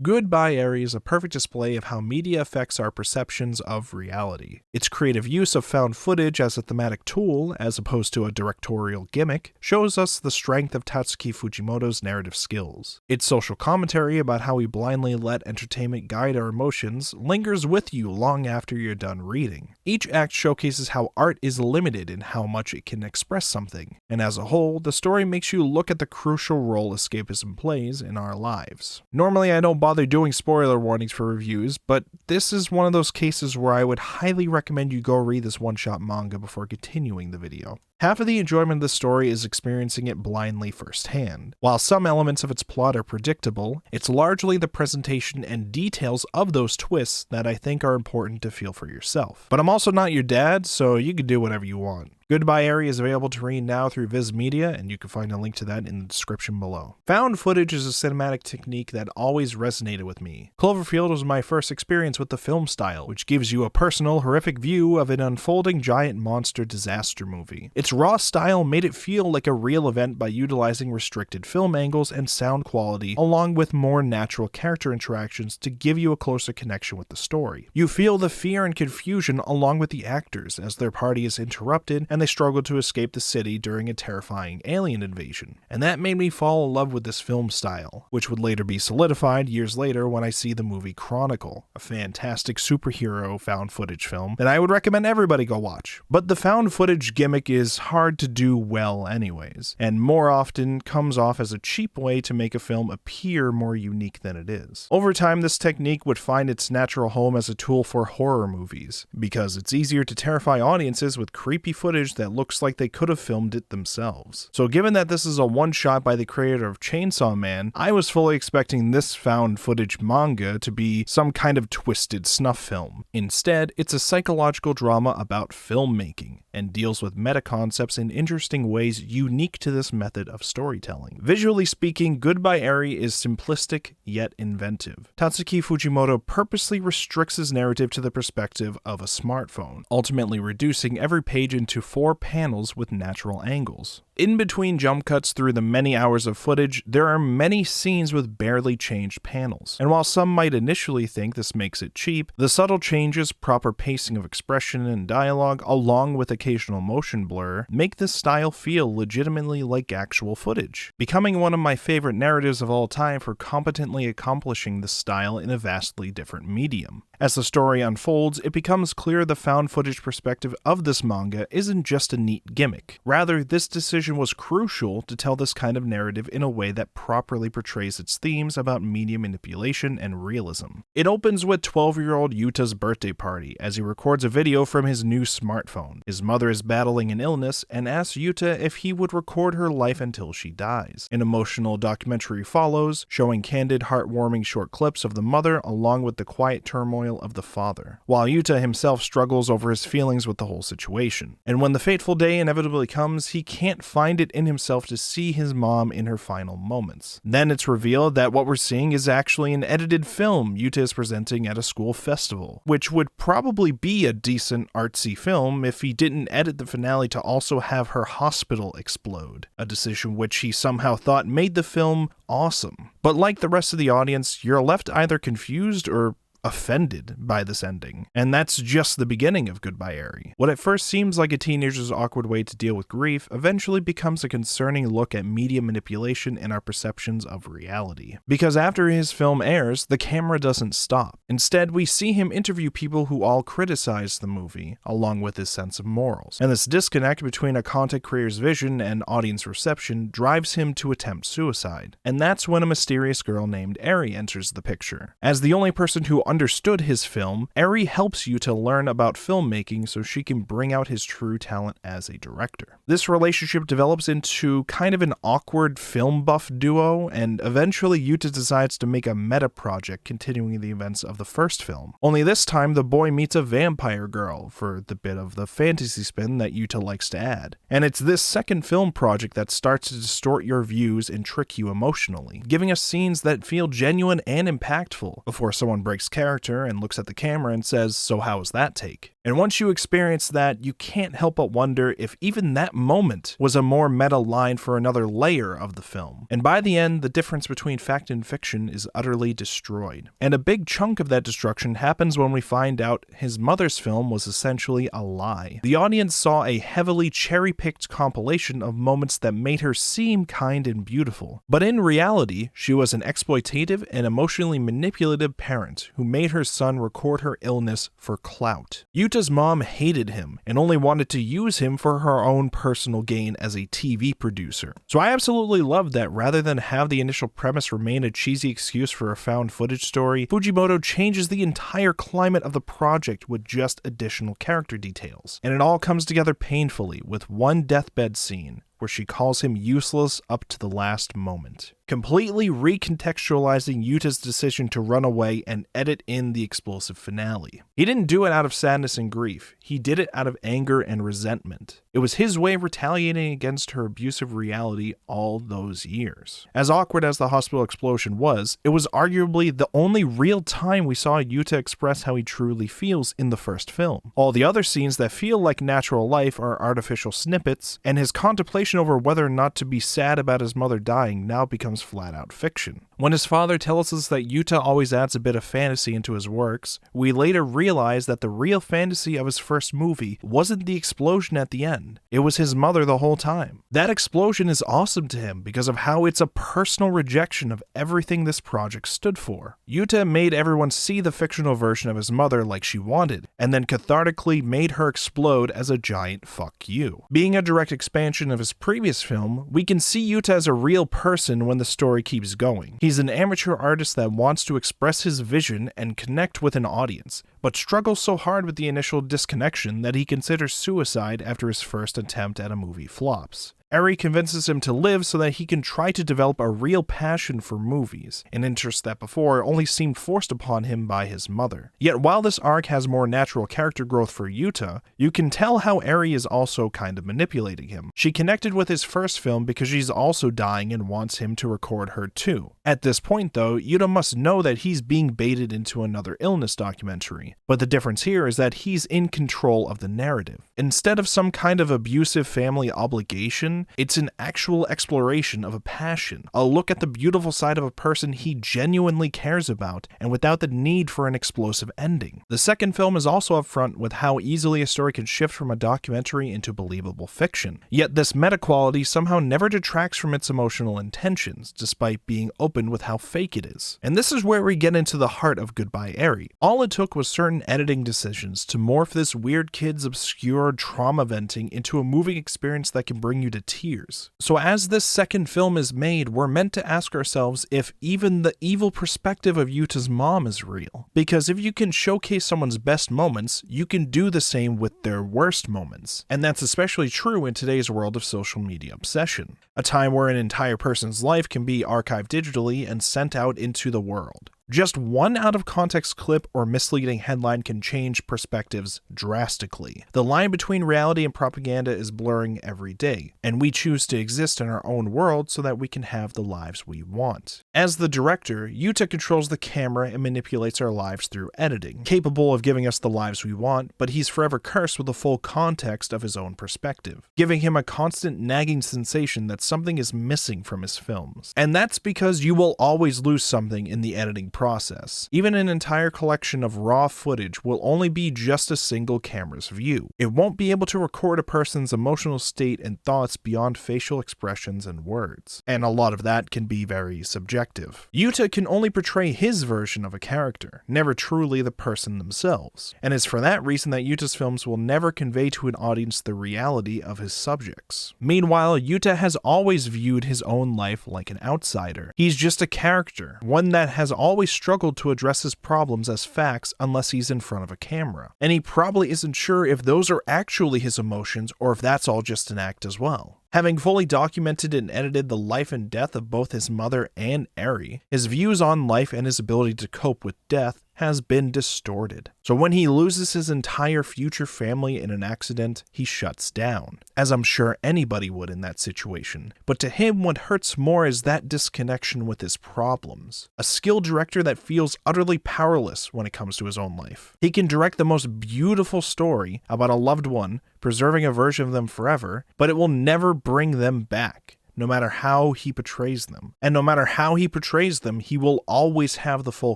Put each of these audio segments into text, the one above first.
Goodbye Eri is a perfect display of how media affects our perceptions of reality. Its creative use of found footage as a thematic tool, as opposed to a directorial gimmick, shows us the strength of Tatsuki Fujimoto's narrative skills. Its social commentary about how we blindly let entertainment guide our emotions lingers with you long after you're done reading. Each act showcases how art is limited in how much it can express something, and as a whole, the story makes you look at the crucial role escapism plays in our lives. Normally, I don't bother doing spoiler warnings for reviews, but this is one of those cases where I would highly recommend you go read this one-shot manga before continuing the video. Half of the enjoyment of the story is experiencing it blindly firsthand. While some elements of its plot are predictable, it's largely the presentation and details of those twists that I think are important to feel for yourself. But I'm also not your dad, so you can do whatever you want. Goodbye Eri is available to read now through Viz Media, and you can find a link to that in the description below. Found footage is a cinematic technique that always resonated with me. Cloverfield was my first experience with the film style, which gives you a personal, horrific view of an unfolding giant monster disaster movie. Its raw style made it feel like a real event by utilizing restricted film angles and sound quality, along with more natural character interactions to give you a closer connection with the story. You feel the fear and confusion along with the actors as their party is interrupted and they struggle to escape the city during a terrifying alien invasion. And that made me fall in love with this film style, which would later be solidified years later when I see the movie Chronicle, a fantastic superhero found footage film that I would recommend everybody go watch. But the found footage gimmick is hard to do well anyways, and more often comes off as a cheap way to make a film appear more unique than it is. Over time, this technique would find its natural home as a tool for horror movies, because it's easier to terrify audiences with creepy footage that looks like they could have filmed it themselves. So given that this is a one-shot by the creator of Chainsaw Man, I was fully expecting this found footage manga to be some kind of twisted snuff film. Instead, it's a psychological drama about filmmaking, and deals with meta-concepts in interesting ways unique to this method of storytelling. Visually speaking, Goodbye Eri is simplistic yet inventive. Tatsuki Fujimoto purposely restricts his narrative to the perspective of a smartphone, ultimately reducing every page into 4 panels with natural angles. In between jump cuts through the many hours of footage, there are many scenes with barely changed panels. And while some might initially think this makes it cheap, the subtle changes, proper pacing of expression and dialogue, along with occasional motion blur, make this style feel legitimately like actual footage, becoming one of my favorite narratives of all time for competently accomplishing this style in a vastly different medium. As the story unfolds, it becomes clear the found footage perspective of this manga isn't just a neat gimmick. Rather, this decision was crucial to tell this kind of narrative in a way that properly portrays its themes about media manipulation and realism. It opens with 12-year-old Yuta's birthday party as he records a video from his new smartphone. His mother is battling an illness and asks Yuta if he would record her life until she dies. An emotional documentary follows, showing candid, heartwarming short clips of the mother along with the quiet turmoil of the father, while Yuta himself struggles over his feelings with the whole situation. And when the fateful day inevitably comes, he can't find it in himself to see his mom in her final moments. Then it's revealed that what we're seeing is actually an edited film Yuta is presenting at a school festival, which would probably be a decent artsy film if he didn't edit the finale to also have her hospital explode, a decision which he somehow thought made the film awesome. But like the rest of the audience, you're left either confused or offended by this ending, and that's just the beginning of Goodbye Eri. What at first seems like a teenager's awkward way to deal with grief eventually becomes a concerning look at media manipulation and our perceptions of reality. Because after his film airs, the camera doesn't stop. Instead, we see him interview people who all criticize the movie, along with his sense of morals. And this disconnect between a content creator's vision and audience reception drives him to attempt suicide. And that's when a mysterious girl named Eri enters the picture. As the only person who understood his film, Eri helps you to learn about filmmaking so she can bring out his true talent as a director. This relationship develops into kind of an awkward film buff duo, and eventually Yuta decides to make a meta project continuing the events of the first film. Only this time, the boy meets a vampire girl for the bit of the fantasy spin that Yuta likes to add. And it's this second film project that starts to distort your views and trick you emotionally, giving us scenes that feel genuine and impactful before someone breaks character and looks at the camera and says, "So how was that take?" And once you experience that, you can't help but wonder if even that moment was a more meta line for another layer of the film. And by the end, the difference between fact and fiction is utterly destroyed. And a big chunk of that destruction happens when we find out his mother's film was essentially a lie. The audience saw a heavily cherry-picked compilation of moments that made her seem kind and beautiful. But in reality, she was an exploitative and emotionally manipulative parent who made her son record her illness for clout. Yuta's mom hated him and only wanted to use him for her own personal gain as a TV producer. So I absolutely loved that rather than have the initial premise remain a cheesy excuse for a found footage story, Fujimoto changes the entire climate of the project with just additional character details. And it all comes together painfully with one deathbed scene where she calls him useless up to the last moment, completely recontextualizing Yuta's decision to run away and edit in the explosive finale. He didn't do it out of sadness and grief, he did it out of anger and resentment. It was his way of retaliating against her abusive reality all those years. As awkward as the hospital explosion was, it was arguably the only real time we saw Yuta express how he truly feels in the first film. All the other scenes that feel like natural life are artificial snippets, and his contemplation over whether or not to be sad about his mother dying now becomes flat-out fiction. When his father tells us that Yuta always adds a bit of fantasy into his works, we later realize that the real fantasy of his first movie wasn't the explosion at the end. It was his mother the whole time. That explosion is awesome to him because of how it's a personal rejection of everything this project stood for. Yuta made everyone see the fictional version of his mother like she wanted, and then cathartically made her explode as a giant fuck you. Being a direct expansion of his previous film, we can see Yuta as a real person when the story keeps going. He's an amateur artist that wants to express his vision and connect with an audience, but struggles so hard with the initial disconnection that he considers suicide after his first attempt at a movie flops. Eri convinces him to live so that he can try to develop a real passion for movies, an interest that before only seemed forced upon him by his mother. Yet while this arc has more natural character growth for Yuta, you can tell how Eri is also kind of manipulating him. She connected with his first film because she's also dying and wants him to record her too. At this point though, Yuta must know that he's being baited into another illness documentary, but the difference here is that he's in control of the narrative. Instead of some kind of abusive family obligation, it's an actual exploration of a passion, a look at the beautiful side of a person he genuinely cares about, and without the need for an explosive ending. The second film is also upfront with how easily a story can shift from a documentary into believable fiction. Yet this meta quality somehow never detracts from its emotional intentions, despite being open with how fake it is. And this is where we get into the heart of Goodbye Eri. All it took was certain editing decisions to morph this weird kid's obscure trauma venting into a moving experience that can bring you to tears. So as this second film is made, we're meant to ask ourselves if even the evil perspective of Yuta's mom is real. Because if you can showcase someone's best moments, you can do the same with their worst moments. And that's especially true in today's world of social media obsession, a time where an entire person's life can be archived digitally and sent out into the world. Just one out-of-context clip or misleading headline can change perspectives drastically. The line between reality and propaganda is blurring every day, and we choose to exist in our own world so that we can have the lives we want. As the director, Yuta controls the camera and manipulates our lives through editing, capable of giving us the lives we want, but he's forever cursed with the full context of his own perspective, giving him a constant nagging sensation that something is missing from his films. And that's because you will always lose something in the editing process. Even an entire collection of raw footage will only be just a single camera's view. It won't be able to record a person's emotional state and thoughts beyond facial expressions and words. And a lot of that can be very subjective. Yuta can only portray his version of a character, never truly the person themselves. And it's for that reason that Yuta's films will never convey to an audience the reality of his subjects. Meanwhile, Yuta has always viewed his own life like an outsider. He's just a character, one that has always struggled to address his problems as facts unless he's in front of a camera. And he probably isn't sure if those are actually his emotions or if that's all just an act as well. Having fully documented and edited the life and death of both his mother and Eri, his views on life and his ability to cope with death has been distorted. So when he loses his entire future family in an accident, he shuts down, as I'm sure anybody would in that situation. But to him, what hurts more is that disconnection with his problems. A skilled director that feels utterly powerless when it comes to his own life. He can direct the most beautiful story about a loved one, preserving a version of them forever, but it will never bring them back, no matter how he portrays them. And no matter how he portrays them, he will always have the full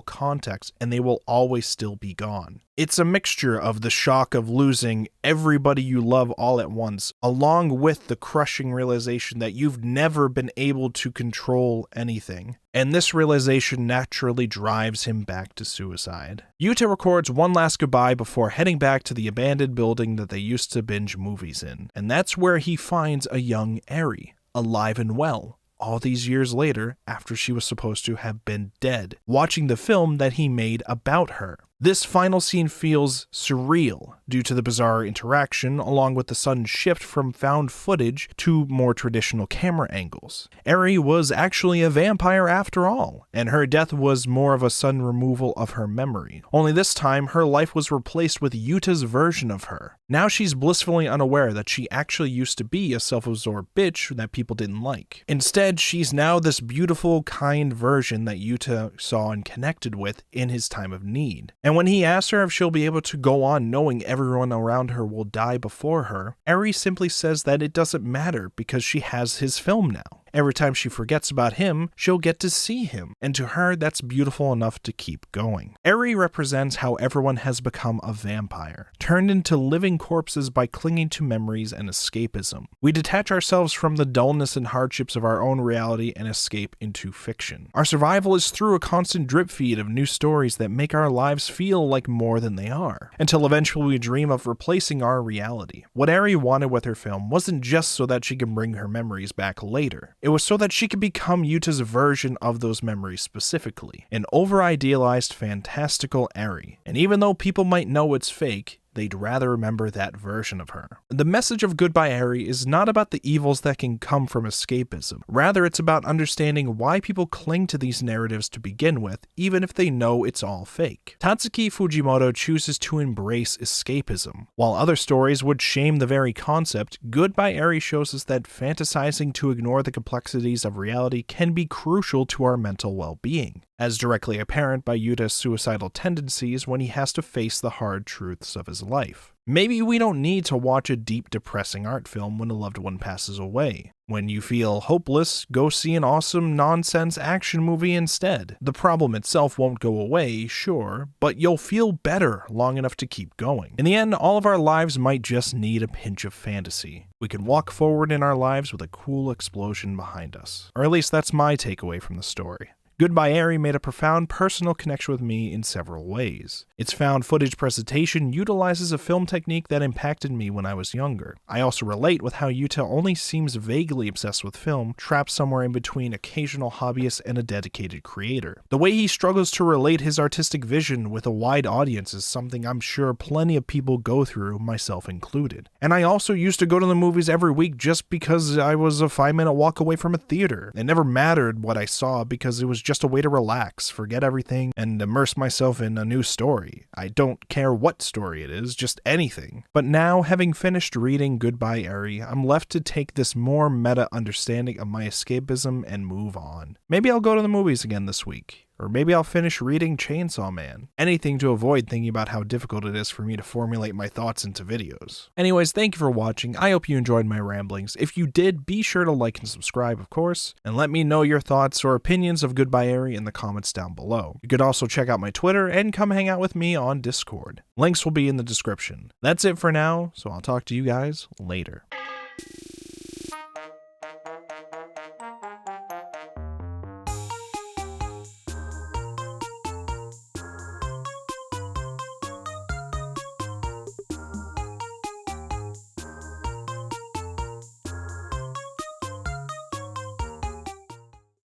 context, and they will always still be gone. It's a mixture of the shock of losing everybody you love all at once, along with the crushing realization that you've never been able to control anything. And this realization naturally drives him back to suicide. Yuta records one last goodbye before heading back to the abandoned building that they used to binge movies in. And that's where he finds a young Eri, alive and well, all these years later after she was supposed to have been dead, watching the film that he made about her. This final scene feels surreal due to the bizarre interaction, along with the sudden shift from found footage to more traditional camera angles. Eri was actually a vampire after all, and her death was more of a sudden removal of her memory. Only this time, her life was replaced with Yuta's version of her. Now she's blissfully unaware that she actually used to be a self-absorbed bitch that people didn't like. Instead, she's now this beautiful, kind version that Yuta saw and connected with in his time of need. And when he asks her if she'll be able to go on knowing everyone around her will die before her, Eri simply says that it doesn't matter because she has his film now. Every time she forgets about him, she'll get to see him, and to her, that's beautiful enough to keep going. Eri represents how everyone has become a vampire, turned into living corpses by clinging to memories and escapism. We detach ourselves from the dullness and hardships of our own reality and escape into fiction. Our survival is through a constant drip feed of new stories that make our lives feel like more than they are, until eventually we dream of replacing our reality. What Eri wanted with her film wasn't just so that she can bring her memories back later. It was so that she could become Yuta's version of those memories specifically, an over-idealized, fantastical Eri. And even though people might know it's fake, they'd rather remember that version of her. The message of Goodbye Eri is not about the evils that can come from escapism. Rather, it's about understanding why people cling to these narratives to begin with, even if they know it's all fake. Tatsuki Fujimoto chooses to embrace escapism. While other stories would shame the very concept, Goodbye Eri shows us that fantasizing to ignore the complexities of reality can be crucial to our mental well-being, as directly apparent by Yuta's suicidal tendencies when he has to face the hard truths of his life. Maybe we don't need to watch a deep, depressing art film when a loved one passes away. When you feel hopeless, go see an awesome, nonsense action movie instead. The problem itself won't go away, sure, but you'll feel better long enough to keep going. In the end, all of our lives might just need a pinch of fantasy. We can walk forward in our lives with a cool explosion behind us. Or at least that's my takeaway from the story. Goodbye Eri made a profound personal connection with me in several ways. Its found footage presentation utilizes a film technique that impacted me when I was younger. I also relate with how Yuta only seems vaguely obsessed with film, trapped somewhere in between occasional hobbyist and a dedicated creator. The way he struggles to relate his artistic vision with a wide audience is something I'm sure plenty of people go through, myself included. And I also used to go to the movies every week just because I was a 5-minute walk away from a theater. It never mattered what I saw because it was just a way to relax, forget everything, and immerse myself in a new story. I don't care what story it is, just anything. But now, having finished reading Goodbye Eri, I'm left to take this more meta understanding of my escapism and move on. Maybe I'll go to the movies again this week. Or maybe I'll finish reading Chainsaw Man. Anything to avoid thinking about how difficult it is for me to formulate my thoughts into videos. Anyways, thank you for watching. I hope you enjoyed my ramblings. If you did, be sure to like and subscribe, of course, and let me know your thoughts or opinions of Goodbye Eri in the comments down below. You could also check out my Twitter and come hang out with me on Discord. Links will be in the description. That's it for now, so I'll talk to you guys later.